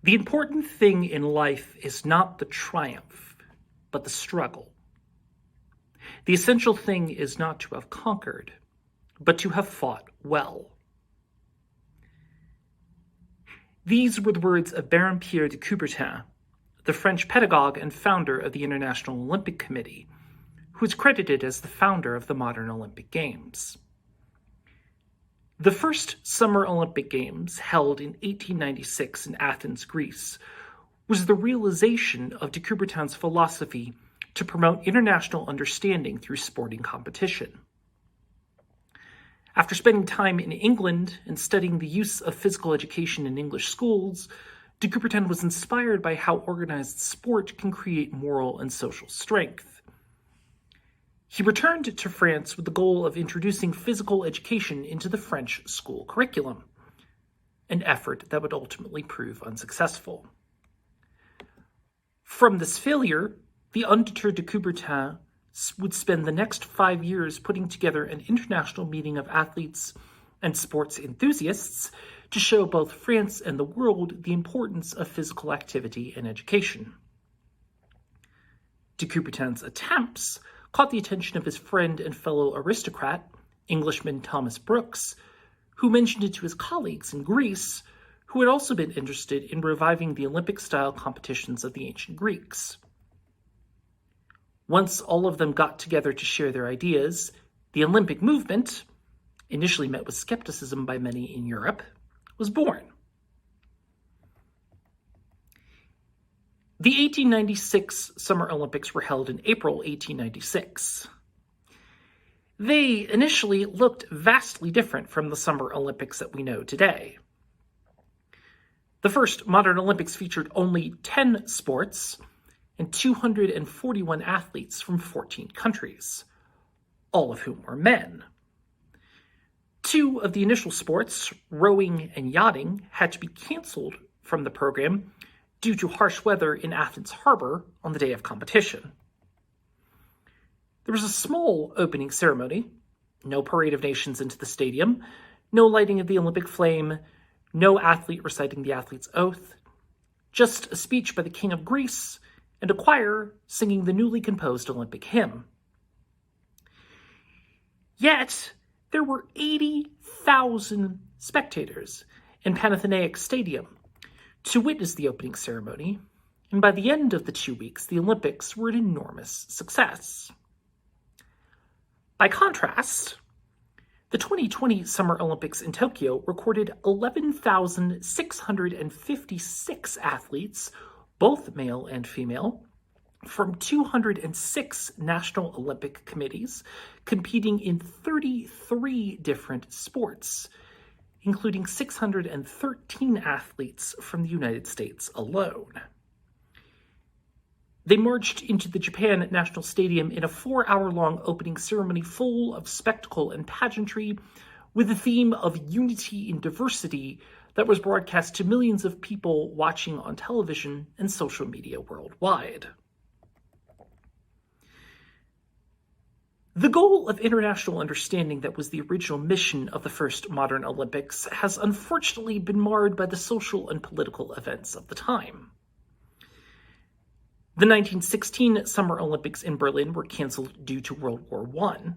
The important thing in life is not the triumph, but the struggle. The essential thing is not to have conquered, but to have fought well. These were the words of Baron Pierre de Coubertin, the French pedagogue and founder of the International Olympic Committee, who is credited as the founder of the modern Olympic Games. The first Summer Olympic Games, held in 1896 in Athens, Greece, was the realization of de Coubertin's philosophy to promote international understanding through sporting competition. After spending time in England and studying the use of physical education in English schools, de Coubertin was inspired by how organized sport can create moral and social strength. He returned to France with the goal of introducing physical education into the French school curriculum, an effort that would ultimately prove unsuccessful. From this failure, the undeterred de Coubertin would spend the next 5 years putting together an international meeting of athletes and sports enthusiasts to show both France and the world the importance of physical activity and education. De Coubertin's attempts caught the attention of his friend and fellow aristocrat, Englishman Thomas Brooks, who mentioned it to his colleagues in Greece, who had also been interested in reviving the Olympic-style competitions of the ancient Greeks. Once all of them got together to share their ideas, the Olympic movement, initially met with skepticism by many in Europe, was born. The 1896 Summer Olympics were held in April 1896. They initially looked vastly different from the Summer Olympics that we know today. The first modern Olympics featured only 10 sports and 241 athletes from 14 countries, all of whom were men. 2 of the initial sports, rowing and yachting, had to be canceled from the program due to harsh weather in Athens harbor on the day of competition. There was a small opening ceremony, no parade of nations into the stadium, no lighting of the Olympic flame, no athlete reciting the athlete's oath, just a speech by the King of Greece and a choir singing the newly composed Olympic hymn. Yet, there were 80,000 spectators in Panathinaikos Stadium to witness the opening ceremony, and by the end of the 2 weeks, the Olympics were an enormous success. By contrast, the 2020 Summer Olympics in Tokyo recorded 11,656 athletes, both male and female, from 206 national Olympic committees, competing in 33 different sports, including 613 athletes from the United States alone. They marched into the Japan National Stadium in a 4-hour-long opening ceremony full of spectacle and pageantry, with the theme of unity in diversity that was broadcast to millions of people watching on television and social media worldwide. The goal of international understanding that was the original mission of the first modern Olympics has unfortunately been marred by the social and political events of the time. The 1916 Summer Olympics in Berlin were canceled due to World War I.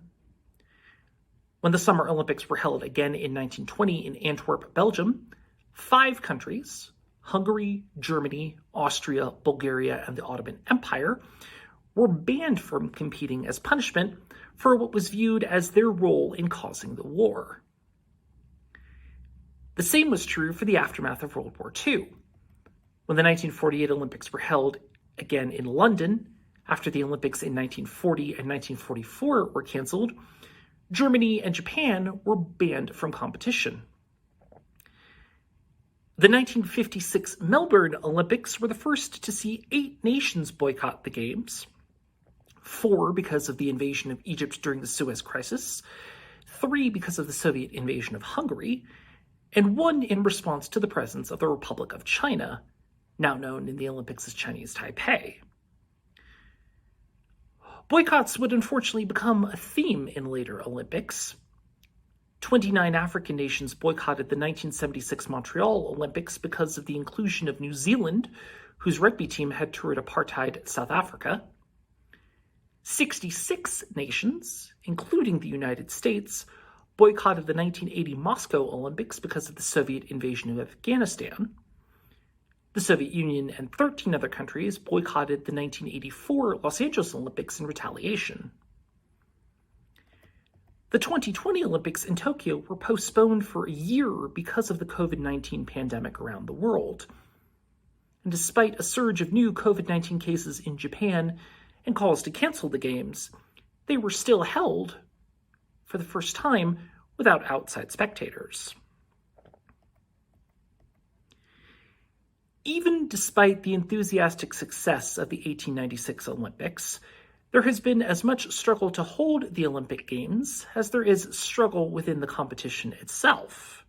When the Summer Olympics were held again in 1920 in Antwerp, Belgium, 5 countries, Hungary, Germany, Austria, Bulgaria, and the Ottoman Empire, were banned from competing as punishment for what was viewed as their role in causing the war. The same was true for the aftermath of World War II. When the 1948 Olympics were held again in London, after the Olympics in 1940 and 1944 were canceled, Germany and Japan were banned from competition. The 1956 Melbourne Olympics were the first to see 8 nations boycott the Games, 4 because of the invasion of Egypt during the Suez Crisis, 3 because of the Soviet invasion of Hungary, and 1 in response to the presence of the Republic of China, now known in the Olympics as Chinese Taipei. Boycotts would unfortunately become a theme in later Olympics. 29 African nations boycotted the 1976 Montreal Olympics because of the inclusion of New Zealand, whose rugby team had toured apartheid South Africa. 66 nations, including the United States, boycotted the 1980 Moscow Olympics because of the Soviet invasion of Afghanistan. The Soviet Union and 13 other countries boycotted the 1984 Los Angeles Olympics in retaliation. The 2020 Olympics in Tokyo were postponed for a year because of the COVID-19 pandemic around the world. And despite a surge of new COVID-19 cases in Japan and calls to cancel the Games, they were still held, for the first time, without outside spectators. Even despite the enthusiastic success of the 1896 Olympics, there has been as much struggle to hold the Olympic Games as there is struggle within the competition itself.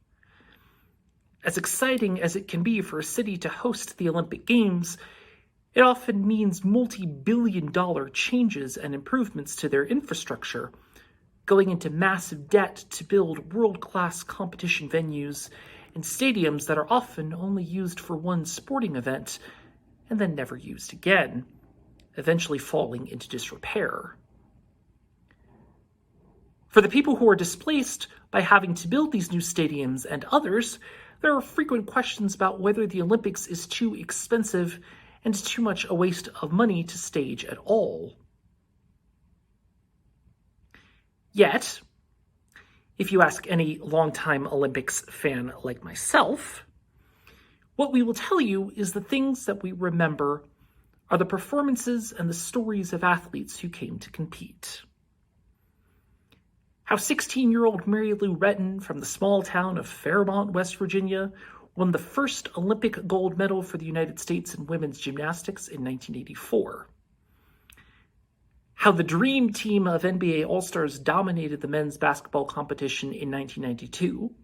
As exciting as it can be for a city to host the Olympic Games, it often means multi-billion-dollar changes and improvements to their infrastructure, going into massive debt to build world-class competition venues and stadiums that are often only used for one sporting event and then never used again, eventually falling into disrepair. For the people who are displaced by having to build these new stadiums and others, there are frequent questions about whether the Olympics is too expensive and too much a waste of money to stage at all. Yet, if you ask any longtime Olympics fan like myself, what we will tell you is the things that we remember are the performances and the stories of athletes who came to compete. How 16-year-old Mary Lou Retton from the small town of Fairmont, West Virginia, won the first Olympic gold medal for the United States in women's gymnastics in 1984. How the dream team of NBA All-Stars dominated the men's basketball competition in 1992.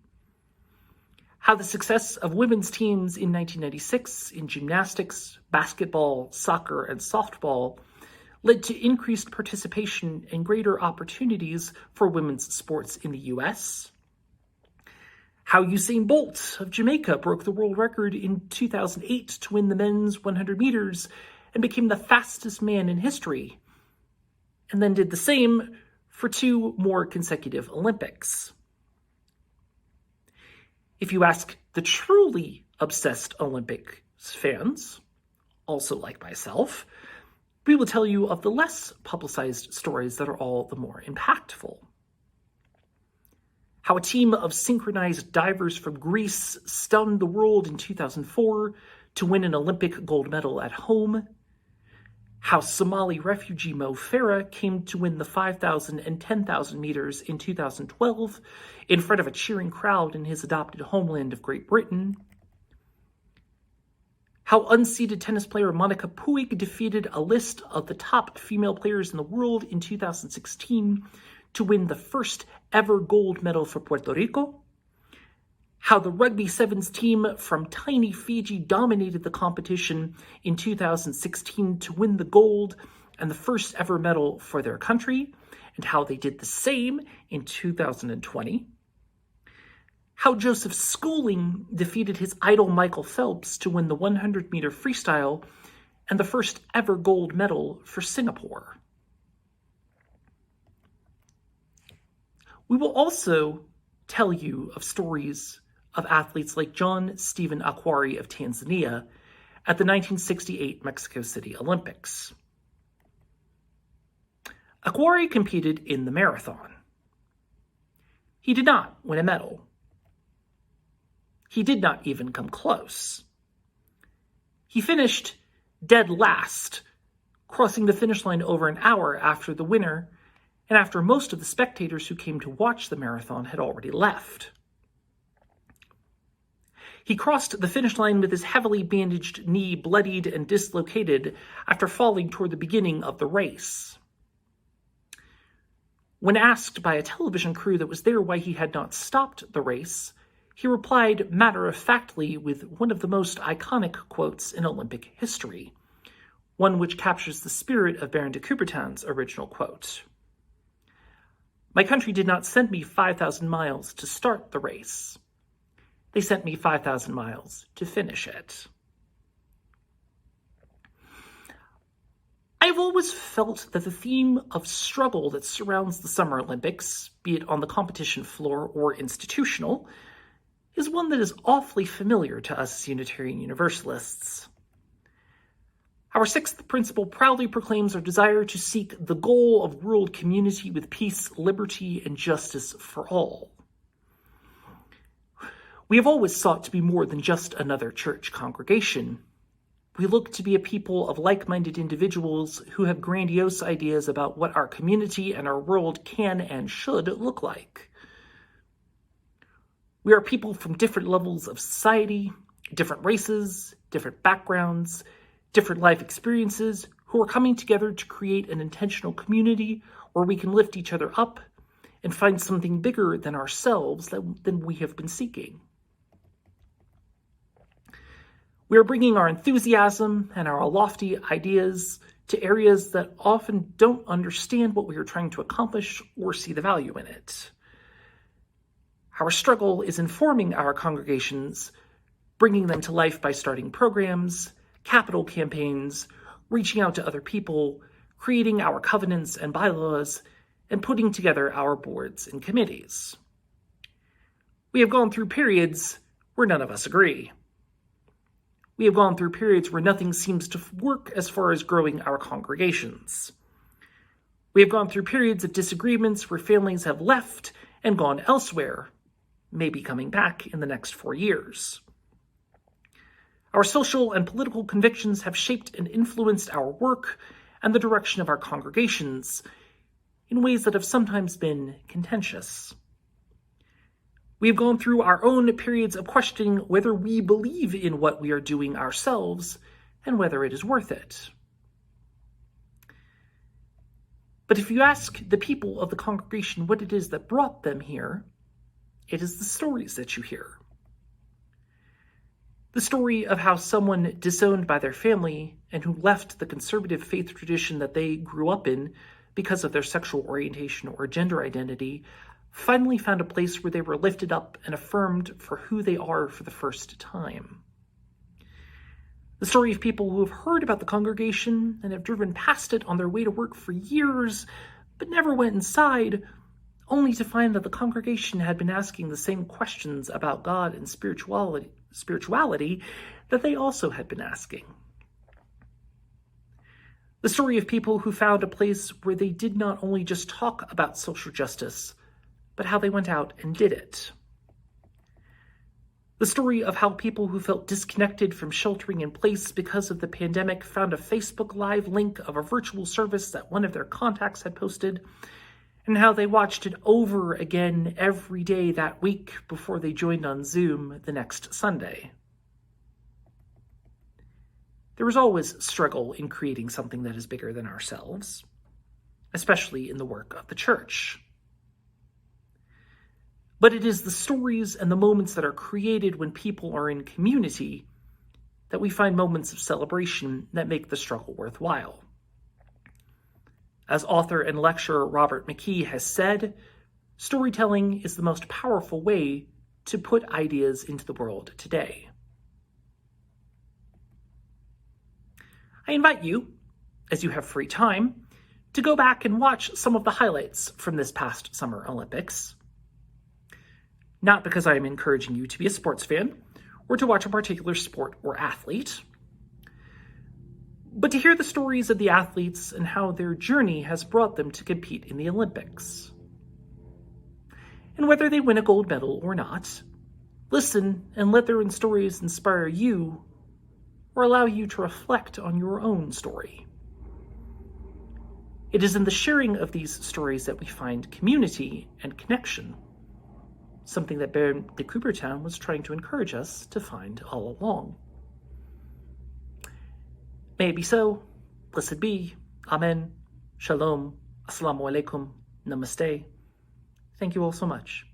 How the success of women's teams in 1996 in gymnastics, basketball, soccer, and softball led to increased participation and greater opportunities for women's sports in the U.S. How Usain Bolt of Jamaica broke the world record in 2008 to win the men's 100 meters and became the fastest man in history, and then did the same for 2 more consecutive Olympics. If you ask the truly obsessed Olympics fans, also like myself, we will tell you of the less publicized stories that are all the more impactful. How a team of synchronized divers from Greece stunned the world in 2004 to win an Olympic gold medal at home. How Somali refugee Mo Farah came to win the 5,000 and 10,000 meters in 2012 in front of a cheering crowd in his adopted homeland of Great Britain. How unseeded tennis player Monica Puig defeated a list of the top female players in the world in 2016 to win the first ever gold medal for Puerto Rico. How the rugby sevens team from tiny Fiji dominated the competition in 2016 to win the gold and the first ever medal for their country, and how they did the same in 2020. How Joseph Schooling defeated his idol Michael Phelps to win the 100-meter freestyle and the first ever gold medal for Singapore. We will also tell you of stories of athletes like John Stephen Akhwari of Tanzania at the 1968 Mexico City Olympics. Akhwari competed in the marathon. He did not win a medal. He did not even come close. He finished dead last, crossing the finish line over an hour after the winner and after most of the spectators who came to watch the marathon had already left. He crossed the finish line with his heavily bandaged knee bloodied and dislocated after falling toward the beginning of the race. When asked by a television crew that was there why he had not stopped the race, he replied matter-of-factly with one of the most iconic quotes in Olympic history, one which captures the spirit of Baron de Coubertin's original quote. My country did not send me 5,000 miles to start the race. They sent me 5,000 miles to finish it. I've always felt that the theme of struggle that surrounds the Summer Olympics, be it on the competition floor or institutional, is one that is awfully familiar to us as Unitarian Universalists. Our sixth principle proudly proclaims our desire to seek the goal of world community with peace, liberty, and justice for all. We have always sought to be more than just another church congregation. We look to be a people of like-minded individuals who have grandiose ideas about what our community and our world can and should look like. We are people from different levels of society, different races, different backgrounds, different life experiences, who are coming together to create an intentional community where we can lift each other up and find something bigger than ourselves than we have been seeking. We are bringing our enthusiasm and our lofty ideas to areas that often don't understand what we are trying to accomplish or see the value in it. Our struggle is informing our congregations, bringing them to life by starting programs, capital campaigns, reaching out to other people, creating our covenants and bylaws, and putting together our boards and committees. We have gone through periods where none of us agree. We have gone through periods where nothing seems to work as far as growing our congregations. We have gone through periods of disagreements where families have left and gone elsewhere, maybe coming back in the next 4 years. Our social and political convictions have shaped and influenced our work and the direction of our congregations in ways that have sometimes been contentious. We have gone through our own periods of questioning whether we believe in what we are doing ourselves and whether it is worth it. But if you ask the people of the congregation what it is that brought them here, it is the stories that you hear. The story of how someone disowned by their family and who left the conservative faith tradition that they grew up in because of their sexual orientation or gender identity finally found a place where they were lifted up and affirmed for who they are for the first time. The story of people who have heard about the congregation and have driven past it on their way to work for years, but never went inside, only to find that the congregation had been asking the same questions about God and spirituality that they also had been asking. The story of people who found a place where they did not only just talk about social justice, but how they went out and did it. The story of how people who felt disconnected from sheltering in place because of the pandemic found a Facebook Live link of a virtual service that one of their contacts had posted, and how they watched it over again every day that week before they joined on Zoom the next Sunday. There is always struggle in creating something that is bigger than ourselves, especially in the work of the church. But it is the stories and the moments that are created when people are in community that we find moments of celebration that make the struggle worthwhile. As author and lecturer Robert McKee has said, storytelling is the most powerful way to put ideas into the world today. I invite you, as you have free time, to go back and watch some of the highlights from this past Summer Olympics. Not because I am encouraging you to be a sports fan or to watch a particular sport or athlete, but to hear the stories of the athletes and how their journey has brought them to compete in the Olympics. And whether they win a gold medal or not, listen and let their stories inspire you or allow you to reflect on your own story. It is in the sharing of these stories that we find community and connection, something that Baron de Coubertin was trying to encourage us to find all along. May it be so. Blessed be. Amen. Shalom. Assalamu alaikum. Namaste. Thank you all so much.